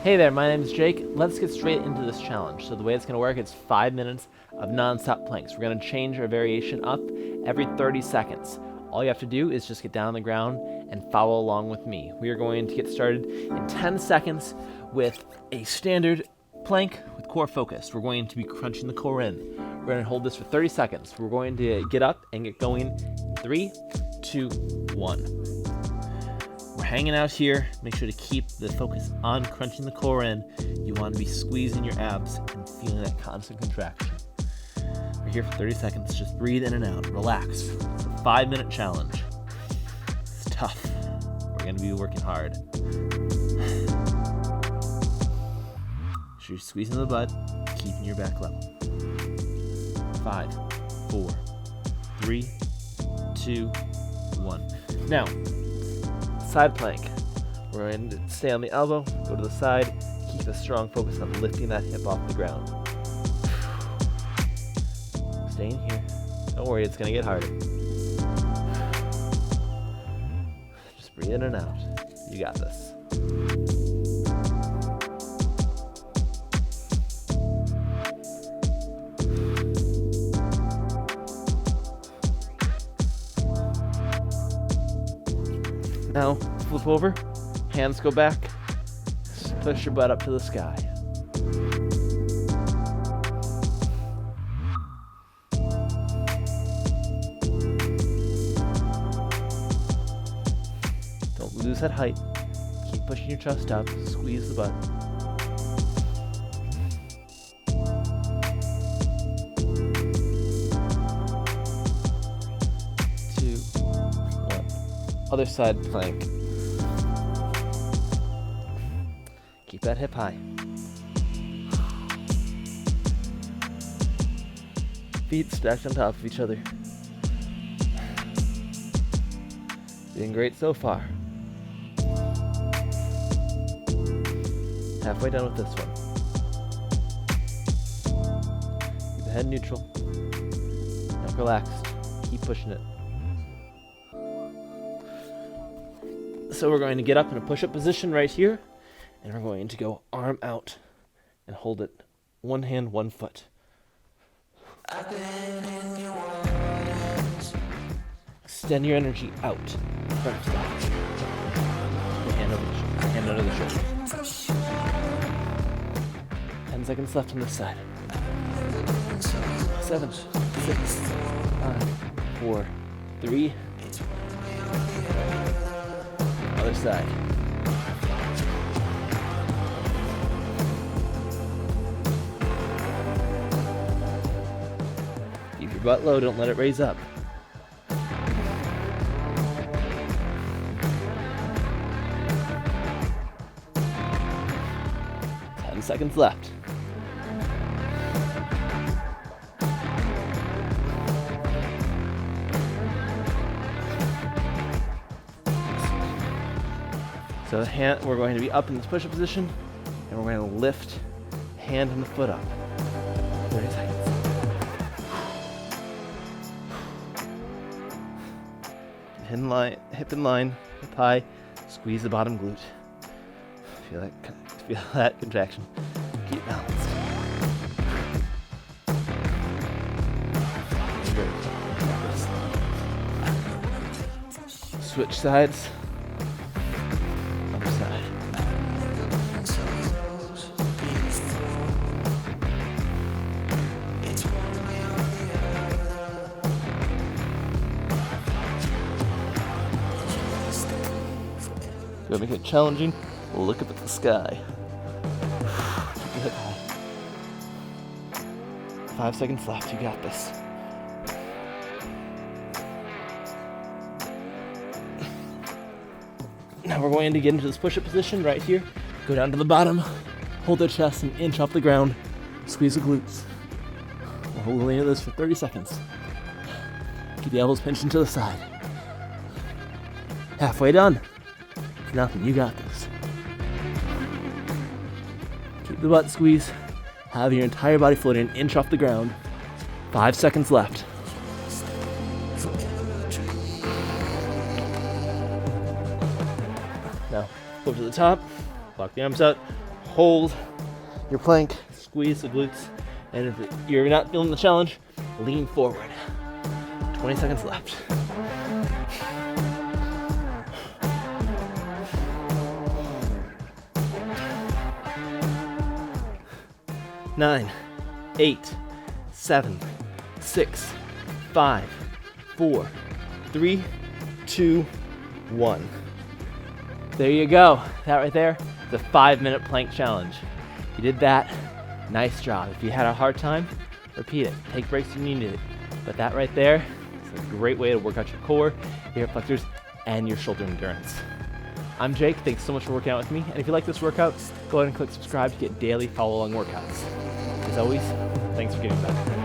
Hey there, my name is Jake. Let's get straight into this challenge. So the way it's going to work is 5 minutes of non-stop planks. We're going to change our variation up every 30 seconds. All you have to do is just get down on the ground and follow along with me. We are going to get started in 10 seconds with a standard plank with core focus. We're going to be crunching the core in. We're going to hold this for 30 seconds. We're going to get up and get going. 3, 2, 1. We're hanging out here. Make sure to keep the focus on crunching the core in. You want to be squeezing your abs and feeling that constant contraction. We're here for 30 seconds. Just breathe in and out. Relax. It's a 5-minute challenge. It's tough. We're going to be working hard. So you're squeezing the butt, keeping your back level. 5, 4, 3, 2, 1. Now, side plank. We're going to stay on the elbow, go to the side, keep a strong focus on lifting that hip off the ground. Staying here. Don't worry, it's going to get harder. Just breathe in and out. You got this. Now, flip over, hands go back, push your butt up to the sky. Don't lose that height. Keep pushing your chest up, squeeze the butt. Other side plank. Keep that hip high. Feet stacked on top of each other. Doing great so far. Halfway done with this one. Keep the head neutral. Neck relaxed. Keep pushing it. So we're going to get up in a push-up position right here, and we're going to go arm out and hold it. One hand, one foot. Extend your energy out. Front to back. Hand under the shoulder. 10 seconds left on this side. 7, 6, 5, 4, 3. Other side. Keep your butt low, don't let it raise up. 10 seconds left. So we're going to be up in this push-up position, and we're going to lift hand and the foot up. 30 seconds. Hip in line, hip high. Squeeze the bottom glute. Feel that contraction. Keep balanced. Switch sides. To make it challenging, we'll look up at the sky. Keep your head high. 5 seconds left, you got this. Now we're going to get into this push-up position right here. Go down to the bottom, hold the chest an inch off the ground, squeeze the glutes. We're holding this for 30 seconds. Keep the elbows pinched into the side. Halfway done. Nothing, you got this. Keep the butt squeezed. Have your entire body floating an inch off the ground. 5 seconds left. Now, go to the top, lock the arms out, hold your plank, squeeze the glutes, and if you're not feeling the challenge, lean forward. 20 seconds left. Nine, 8, 7, 6, 5, 4, 3, 2, 1. There you go. That right there, the 5-minute plank challenge. You did that. Nice job. If you had a hard time, repeat it. Take breaks when you need it. But that right there is a great way to work out your core, your hip flexors, and your shoulder endurance. I'm Jake. Thanks so much for working out with me. And if you like this workout, go ahead and click subscribe to get daily follow-along workouts. As always, thanks for giving back.